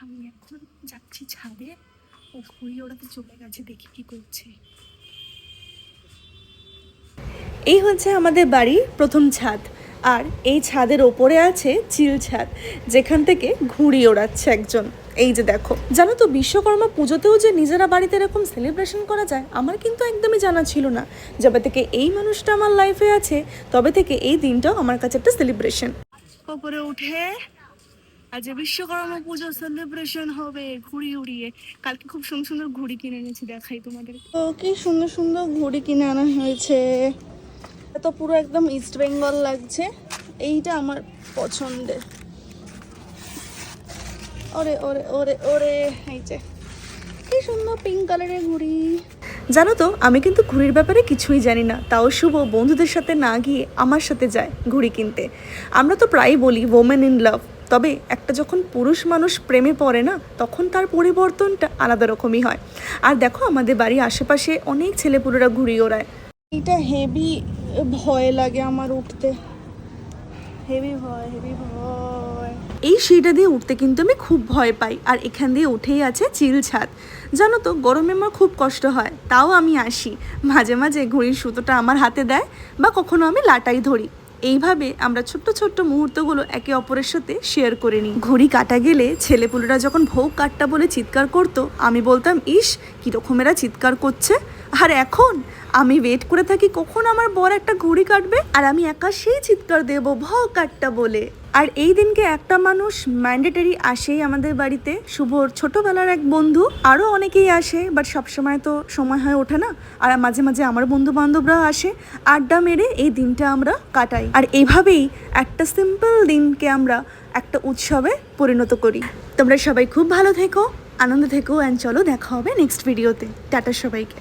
আমি এখন যাচ্ছি ছাদে, ও ঘুড়ি ওড়াতে চলে গেছে, দেখি কি করছে। এই হচ্ছে আমাদের বাড়ির প্রথম ছাদ, আর এই ছাদের ওপরে আছে চিল ছাদ, যেখান থেকে ঘুড়ি ওড়াচ্ছে একজন। এই যে দেখো, জানো তো বিশ্বকর্মা পুজোতেও যে নিজেরা বাড়িতে এরকম সেলিব্রেশন করা যায়, আমার কিন্তু একদমই জানা ছিল না। যবে থেকে এই মানুষটা আমার লাইফে আছে, তবে থেকে এই দিনটাও আমার কাছে একটা সেলিব্রেশন। ওপরে উঠে আজ বিশ্বকর্মা পুজো সেলিব্রেশন হবে ঘুড়ি উড়িয়ে। কালকে খুব সুন্দর সুন্দর ঘুড়ি কিনে এনেছি, দেখাই তোমাদের। তো কি সুন্দর সুন্দর ঘুড়ি কিনে আনা হয়েছে, তো পুরো একদম ইস্ট বেঙ্গল লাগছে। এইটা আমার পছন্দের। ওরে ওরে ওরে ওরে, এই যে কি সুন্দর পিঙ্ক কালারের ঘুড়ি। জানো তো, আমি কিন্তু ঘুড়ির ব্যাপারে কিছুই জানি না, তাও শুভ বন্ধুদের সাথে না গিয়ে আমার সাথে যায় ঘুড়ি কিনতে। আমরা তো প্রায়ই বলি ওমেন ইন লাভ, তবে একটা যখন পুরুষ মানুষ প্রেমে পড়ে না, তখন তার পরিবর্তনটা আলাদা রকমই হয়। আর দেখো, আমাদের বাড়ির আশেপাশে অনেক ছেলেপুলেরা ঘুড়ি ওড়ায়। এটা হেভি ভয় লাগে আমার উঠতে, হেভি ভয় হেভি ভয়। এই সিঁড়িটা দিয়ে উঠতে কিন্তু আমি খুব ভয় পাই, আর এখান দিয়ে উঠেই আছে চিল ছাদ। জানো তো, গরমে আমার খুব কষ্ট হয়, তাও আমি আসি। মাঝে মাঝে ঘড়ির সুতোটা আমার হাতে দেয়, বা কখনো আমি লাটাই ধরি। এইভাবে আমরা ছোট্ট ছোট্ট মুহূর্তগুলো একে অপরের সাথে শেয়ার করে নিই। ঘড়ি কাটা গেলে ছেলেপুলেরা যখন ভোগ কাটটা বলে চিৎকার করতো, আমি বলতাম ইস কীরকম এরা চিৎকার করছে। আর এখন আমি ওয়েট করে থাকি কখন আমার বর একটা ঘড়ি কাটবে, আর আমি একা সেই চিৎকার দেবো ভোগ কাটটা বলে। আর এই দিনকে একটা মানুষ ম্যান্ডেটারি আসেই আমাদের বাড়িতে, শুভর ছোটবেলার এক বন্ধু। আরও অনেকেই আসে, বাট সবসময় তো সময় হয়ে ওঠে না। আর মাঝে মাঝে আমার বন্ধু বান্ধবরা আসে, আড্ডা মেরে এই দিনটা আমরা কাটাই। আর এইভাবেই একটা সিম্পল দিনকে আমরা একটা উৎসবে পরিণত করি। তোমরা সবাই খুব ভালো থেকো, আনন্দ থেকো, অ্যান্ড চলো দেখা হবে নেক্সট ভিডিওতে। টাটা সবাইকে।